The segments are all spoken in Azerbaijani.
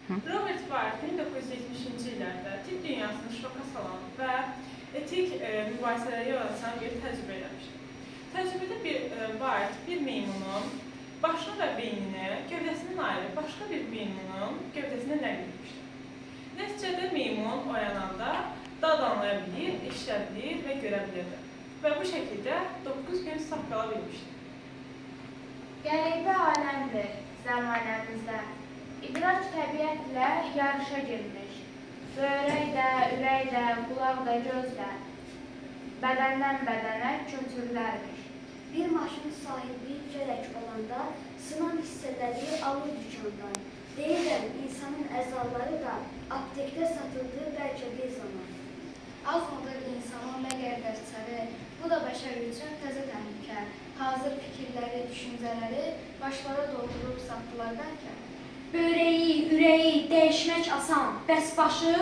Robert Wyatt 1970-ci illərdə tibb dünyasını şoka salan və etik mübahisələri yaratan bir təcrübə eləmişdir. Təcrübədə Wyatt bir meymunun başını və beynini gövdəsindən ayırıb başqa bir meymunun gövdəsinə nəql etmişdir. Nəticədə meymun oyananda dad anlaya bilir, eşidə bilir və görə bilirdi. Və bu şəkildə 9 gün sağ qala bilmişdir. Qəribə aləmdir zəmanəmizdə. İdrac təbiətlə yarışa girmiş. Böyrək də, ürək də, qulaq da, göz də bədəndən bədənə köçürülərmiş. Bir maşın sahibi gərək olanda sınan hissələri alır dükandan. Deyirəm, insanın əzaları da aptekdə satıldığı bəlkə bir zaman. Azmıdır insanın nə qədər çəri, bu da bəşər üçün təzə təhlükə. Hazır fikirləri, düşüncələri başlara doldurub satdılar bəlkə. Böyrəyi, ürəyi dəyişmək asan, bəs başı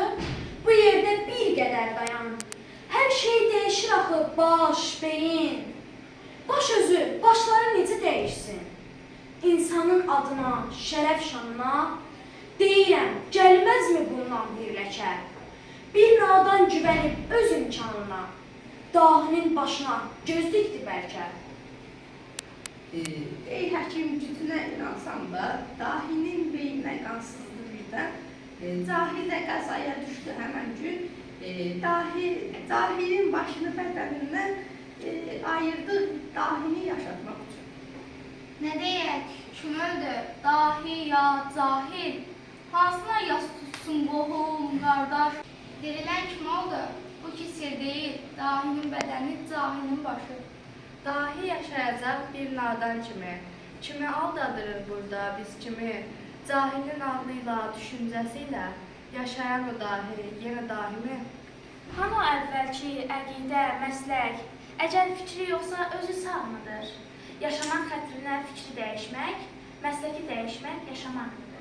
bu yerdə bir qədər dayan. Hər şey dəyişir axı, baş, beyin. Baş özü, başları necə dəyişsin? İnsanın adına, şərəf şanına deyirəm, gəlməzmi bundan bir ləkə? Bir nadan güvənib öz imkanına, dahinin başına göz dikdi bəlkə. Ey həkim gücünə inansam da, dahinin beyninə qansızdı birdən, cahil də qəzaya düşdü həmən gün, dahinin başını bədənindən ayırdı dahini yaşatmaq üçün. Nə deyək, kim öldü? Dahi ya cahil? Hansına yas tutsun qohum, qardaş? Dirilən kim oldu? Bu ki sir deyil, dahinin bədəni, cahilin başı. Dahi yaşayacaq bir nadan kimi aldadırır burada biz kimi, cahilin ağlıyla, düşüncəsiyle yaşayan o dahi, yenə dahi mi? Hanı əvvəlki əqidə, məslək, əcəl fikri yoxsa özü sağ mıdır? Yaşamaq xətrinə fikri dəyişmək, məsləki dəyişmək yaşamaqdır.